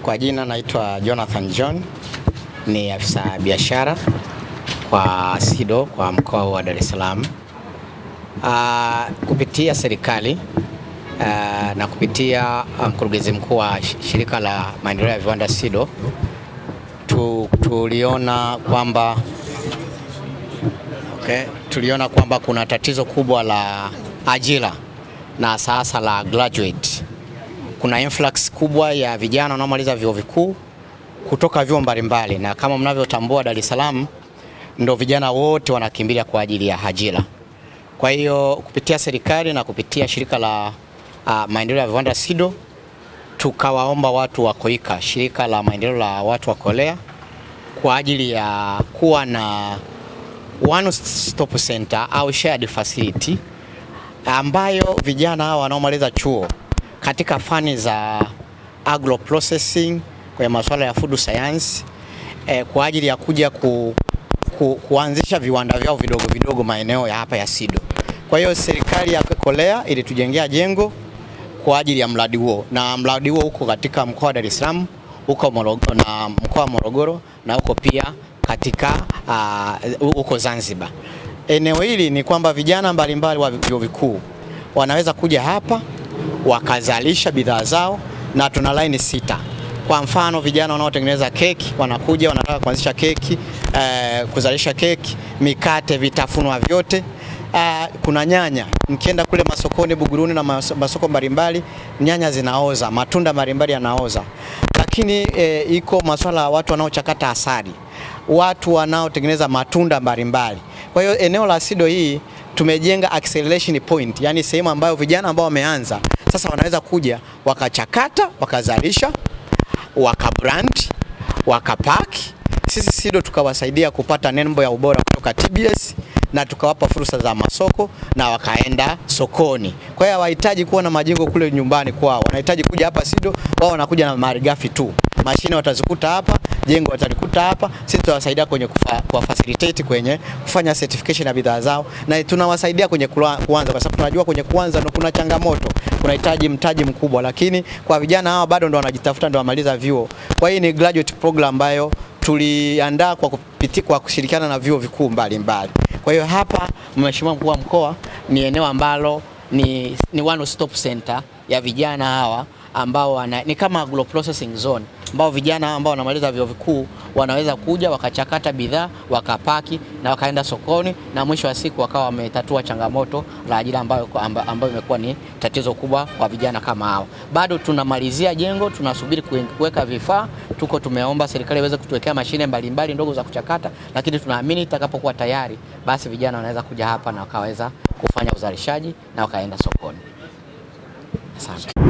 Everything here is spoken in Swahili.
Kwa jina naitwa Jonathan John, ni afisa biashara kwa SIDO kwa mkoa wa Dar es Salaam. Kupitia serikali na kupitia mkurugenzi mkuu wa shirika la maendeleo ya viwanda SIDO, tuliona kwamba kuna tatizo kubwa la ajira na sasa la graduate. Kuna influx kubwa ya vijana wanaomaliza vyuo vikuu kutoka vyuo mbalimbali, na kama mnavyotambua Dar es Salaam ndio vijana wote wanakimbilia kwa ajili ya ajira. Kwa hiyo kupitia serikali na kupitia shirika la maendeleo ya viwanda SIDO, tukawaomba watu wa KOICA, shirika la maendeleo la watu wa Korea, kwa ajili ya kuwa na one stop center au shared facility ambayo vijana hawa wanaomaliza chuo katika fani za agro processing, kwa masuala ya food science, kwa ajili ya kuja kuanzisha viwanda vyao vidogo vidogo maeneo ya hapa ya SIDO. Kwa hiyo serikali ya Korea ilitujengea jengo kwa ajili ya mradi huo, na mradi huo uko katika mkoa wa Dar es Salaam, uko na mkoa wa Morogoro, na uko pia katika uko Zanzibar. Eneo hili ni kwamba vijana mbalimbali wa vyuo vikuu wanaweza kuja hapa wakazalisha bidhaa zao, na tuna line 6. Kwa mfano vijana wanaotengeneza keki wanakuja, wanataka kuanzisha keki, kuzalisha keki, mikate, vitafunwa vyote. Kuna nyanya, mkienda kule masokoni Buguruni na masoko mbalimbali, nyanya zinaoza, matunda mbalimbali yanaoza. Lakini iko masuala watu wanaochakata asali, watu wanaotengeneza matunda mbalimbali. Kwa hiyo eneo la SIDO hii tumejenga acceleration point, yani sehemu ambayo vijana ambao wameanza sasa wanaweza kuja wakachakata, wakazalisha, wakabrand, wakapack. Sisi SIDO tukawasaidia kupata nembo ya ubora kutoka TBS, na tukawapa fursa za masoko na wakaenda sokoni. Kwa hiyo hawahitaji kuwa na majengo kule nyumbani kwao, wanahitaji kuja hapa SIDO. Wao wanakuja na malighafi tu, mashine watazikuta hapa, jengo watalikuta hapa. Sisi tunawasaidia kwenye kwa facilitate kwenye kufanya certification ya bidhaa zao, na tunawasaidia kwenye kuanza, kwa sababu tunajua kwenye kuanza ndio kuna changamoto, kunahitaji mtaji mkubwa, lakini kwa vijana hawa bado ndio wanajitafuta, ndio wamaliza vyuo. Kwa hiyo ni graduate program ambayo tuliandaa kwa kushirikiana na vyuo vikuu mbalimbali. Kwa hiyo hapa, Mheshimiwa Mkuu wa Mkoa, ni eneo ambalo ni one stop center ya vijana hawa ambao ni kama agro processing zone, ambao vijana ambao wanamaliza vyuo vikuu wanaweza kuja wakachakata bidhaa, wakapaki na wakaenda sokoni, na mwisho wa siku wakawa wametatua changamoto la ajira ambayo imekuwa ni tatizo kubwa kwa vijana kama hao. Bado tunamalizia jengo, tunasubiri kuweka vifaa. Tumeomba serikali iweze kutuwekea mashine mbalimbali ndogo za kuchakata, lakini tunaamini itakapokuwa tayari, basi vijana wanaweza kuja hapa na wakaweza kufanya uzalishaji na wakaenda sokoni. Asante.